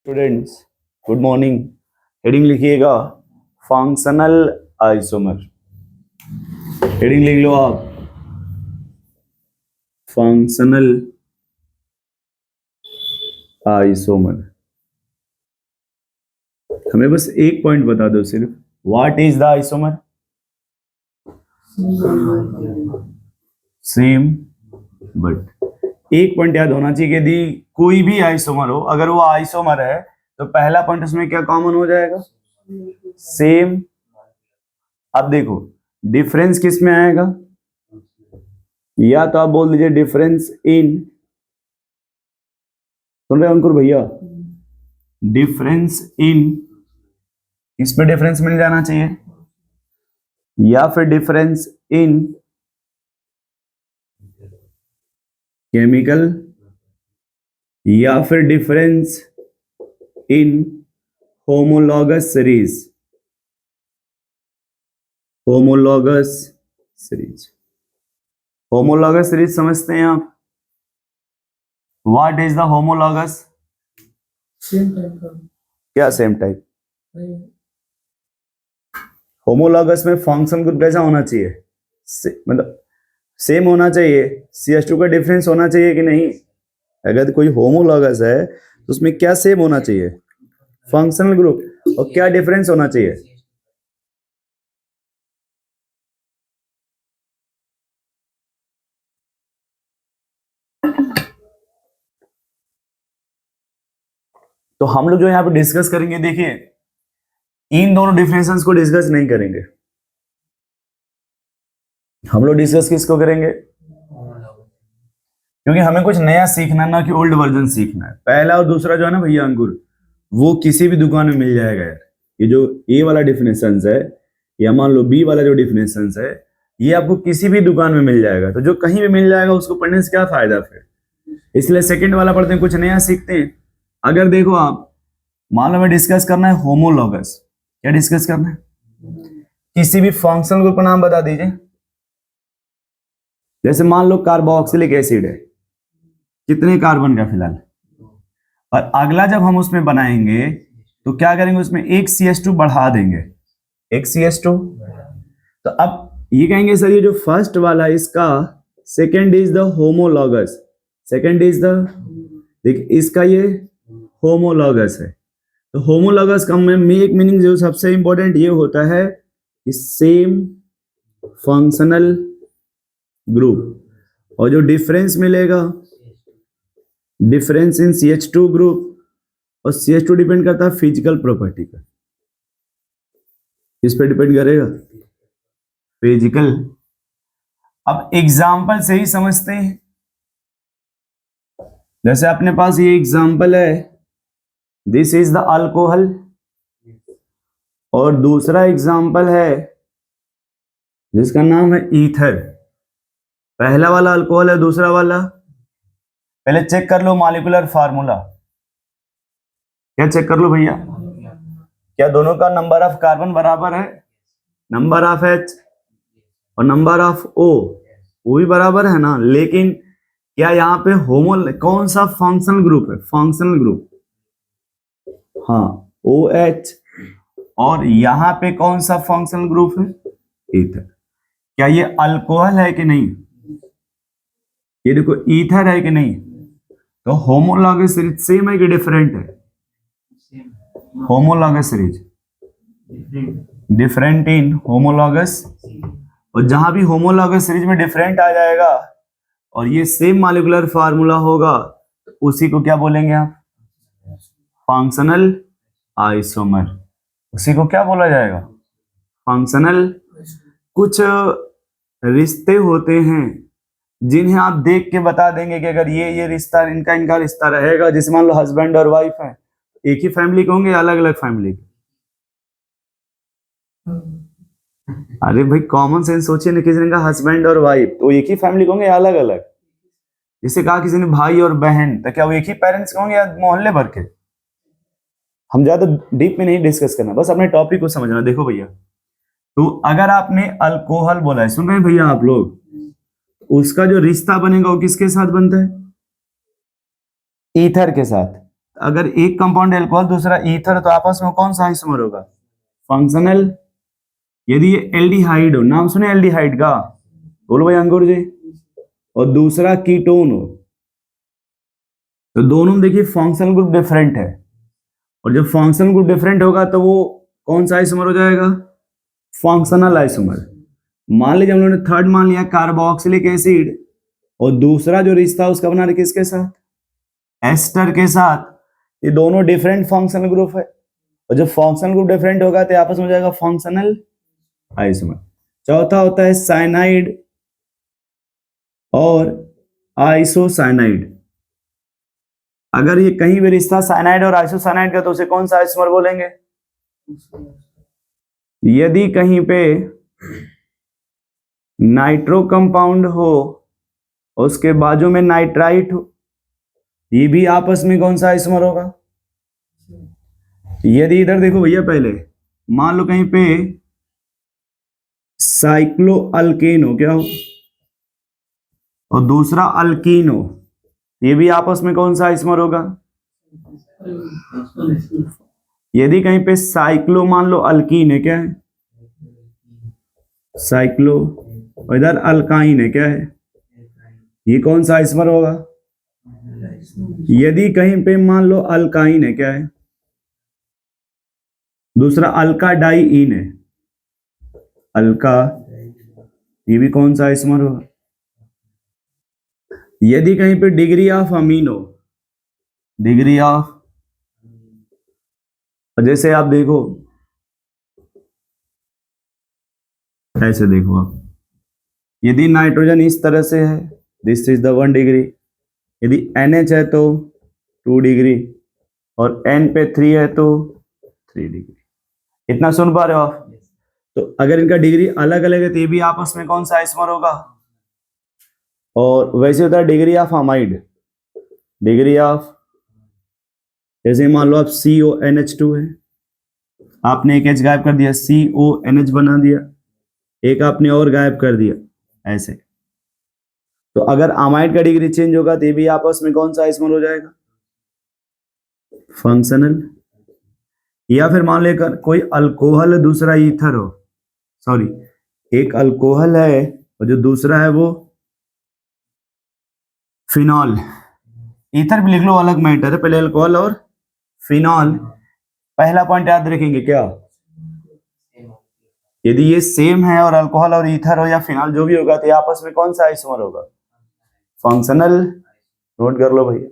Students good morning. Heading लिखिएगा functional isomer. Heading लिख लो आप, फंक्शनल आइसोमर। हमें बस एक पॉइंट बता दो सिर्फ, what is the isomer? Same but एक पॉइंट याद होना चाहिए कि यदि कोई भी आइसोमर हो, अगर वो आइसोमर है तो पहला पॉइंट उसमें क्या कॉमन हो जाएगा? सेम। अब देखो डिफरेंस किस में आएगा? या तो आप बोल दीजिए डिफरेंस इन, सुन रहे हो अंकुर भैया? डिफरेंस इन, इस पे डिफरेंस मिल जाना चाहिए, या फिर डिफरेंस इन केमिकल, या फिर difference in homologous series. Homologous series, homologous series समझते हैं आप? What is the homologous? Same type का। क्या सेम टाइप? होमोलॉगस में फंक्शन ग्रुप कैसा होना चाहिए? मतलब सेम होना चाहिए। CH2 का डिफरेंस होना चाहिए कि नहीं? अगर कोई होमोलॉगस है तो उसमें क्या सेम होना चाहिए? Functional group. और क्या डिफरेंस होना चाहिए? तो हम लोग जो यहाँ पे डिस्कस करेंगे, देखिए इन दोनों डिफरेंसेस को डिस्कस नहीं करेंगे। हम लोग डिस्कस किसको करेंगे? क्योंकि हमें कुछ नया सीखना, ना कि ओल्ड वर्जन सीखना है। पहला और दूसरा जो है ना भैया अंकुर, वो किसी भी दुकान में मिल जाएगा यार। ये जो ए वाला डिफिनेशंस है, या मान लो बी वाला जो डिफिनेशंस है, ये आपको किसी भी दुकान में मिल जाएगा। तो जो कहीं भी मिल जाएगा उसको पढ़ने से क्या फायदा फिर? इसलिए सेकंड वाला पढ़ते हैं, कुछ नया सीखते हैं। अगर देखो आप, मान लो हमें डिस्कस करना है होमोलॉगस। क्या डिस्कस करना है? किसी भी फंक्शनल ग्रुप का नाम बता दीजिए। जैसे मान लो कार्बोक्सिलिक एसिड है, कितने कार्बन का फिलहाल? और अगला जब हम उसमें बनाएंगे तो क्या करेंगे? उसमें एक CH2 बढ़ा देंगे, एक CH2। तो अब ये कहेंगे सर ये जो फर्स्ट वाला इसका second is the homologous, second is the, देख इसका ये होमोलॉगस है। तो होमोलॉगस का में एक मीनिंग जो सबसे इंपॉर्टेंट ये होता है कि सेम फंक्शनल ग्रुप। और जो डिफरेंस मिलेगा, डिफरेंस इन CH2 ग्रुप। और CH2 डिपेंड करता है फिजिकल प्रॉपर्टी पर। किस पे डिपेंड करेगा? फिजिकल। अब एग्जाम्पल से ही समझते हैं। जैसे अपने पास ये एग्जाम्पल है, दिस इज द अल्कोहल। और दूसरा एग्जाम्पल है जिसका नाम है ईथर। पहला वाला अल्कोहल है, दूसरा वाला, पहले चेक कर लो मॉलिक्यूलर फार्मूला। क्या चेक कर लो भैया? क्या दोनों का नंबर ऑफ कार्बन बराबर है? नंबर ऑफ H और नंबर ऑफ O, वो भी बराबर है ना। लेकिन क्या यहाँ पे कौन सा फंक्शनल ग्रुप है? फंक्शनल ग्रुप, हाँ OH। और यहाँ पे कौन सा फंक्शनल ग्रुप है? ईथर। क्या ये अल्कोहल है कि नहीं? ये देखो ईथर है कि नहीं? तो होमोलॉगस सीरीज सेम है कि डिफरेंट है? Homologous series different in homologous. और जहां भी होमोलॉगस सीरीज में डिफरेंट आ जाएगा और ये सेम मॉलिक्यूलर फार्मूला होगा, तो उसी को क्या बोलेंगे आप? Functional isomer. उसी को क्या बोला जाएगा? फंक्शनल। कुछ रिश्ते होते हैं जिन्हें आप देख के बता देंगे कि अगर ये रिश्ता, इनका रिश्ता रहेगा। जैसे मान लो हस्बैंड और वाइफ है, एक ही फैमिली के होंगे, अलग अलग फैमिली के? अरे भाई कॉमन सेंस सोचिए ना, किसी ने कहा हस्बैंड और वाइफ, तो एक ही फैमिली के होंगे या अलग अलग? जिसे कहा किसी ने भाई और बहन, तो क्या वो एक ही पेरेंट्स के होंगे या मोहल्ले भर के? हम ज्यादा डीप में नहीं डिस्कस करना, बस अपने टॉपिक को समझना। देखो भैया, तो अगर आपने अल्कोहल बोला है, सुन रहे हैं भैया आप लोग, उसका जो रिश्ता बनेगा वो किसके साथ बनता है? ईथर के साथ। अगर एक कंपाउंड एल्कोहल दूसरा ईथर तो आपस में कौन सा आइसोमर होगा? फंक्शनल। यदि ये एल्डिहाइड हो, नाम सुने एल्डिहाइड का, बोलो भाई अंकुर जी, और दूसरा कीटोन हो, तो दोनों में देखिए फंक्शनल ग्रुप डिफरेंट है, और जब फंक्शनल ग्रुप डिफरेंट होगा तो वो कौन सा आइसोमर हो जाएगा? Functional isomer. मान लीजिए हम लोगों ने थर्ड मान लिया कार्बोक्सिलिक एसिड, और दूसरा जो रिश्ता उसका बना रहे किसके साथ? एस्टर के साथ। ये दोनों डिफरेंट फंक्शनल ग्रुप है, और जब फंक्शनल ग्रुप डिफरेंट होगा तो आपस में हो जाएगा फंक्शनल आइसोमर। चौथा होता है साइनाइड और आइसोसाइनाइड। अगर ये कहीं भी रिश्ता साइनाइड और आइसोसाइनाइड का तो उसे कौन सा आइसोमर बोलेंगे? यदि कहीं पे नाइट्रो कंपाउंड हो और उसके बाजू में नाइट्राइट हो, ये भी आपस में कौन सा आइसोमर होगा? यदि इधर देखो भैया, पहले मान लो कहीं पे साइक्लो अल्केन हो, क्या हो, और दूसरा अल्कीन हो, ये भी आपस में कौन सा आइसोमर होगा? यदि कहीं पे साइक्लो मान लो अल्कीन है, क्या है? साइक्लो, और इधर अल्काइन है, क्या है? ये कौन सा आइसोमर होगा? यदि कहीं पे मान लो अल्काइन है, क्या है? दूसरा अल्का डाइइन है, अल्का, ये भी कौन सा आइसोमर होगा? यदि कहीं पे डिग्री ऑफ अमीन हो, डिग्री ऑफ, जैसे आप देखो, ऐसे देखो आप, यदि नाइट्रोजन इस तरह से है, दिस इज द 1 डिग्री, यदि NH है तो 2 डिग्री, और N पे 3 है तो 3 डिग्री। इतना सुन पा रहे हो आप? तो अगर इनका डिग्री अलग अलग है तो ये भी आपस में कौन सा आइसोमर होगा? और वैसे होता है degree of amide, degree of, जैसे मान लो आप CONH2 है, आपने एक H गायब कर दिया, CONH बना दिया, एक आपने और गायब कर दिया, ऐसे। तो अगर अमाइड का डिग्री चेंज होगा तो ये भी आपस में कौन सा आइसोमर हो जाएगा? फंक्शनल। या फिर मान लेकर कोई अल्कोहल दूसरा ईथर हो, सॉरी, एक अल्कोहल है और जो दूसरा है वो फिनॉल। ईथर भी लिख लो, अलग मैटर है, पहले अल्कोहल और फिनॉल। पहला पॉइंट याद रखेंगे क्या? यदि ये सेम है और अल्कोहल और ईथर हो या फिनॉल जो भी होगा तो ये आपस में कौन सा आइसोमर होगा? फंक्शनल। नोट कर लो भैया।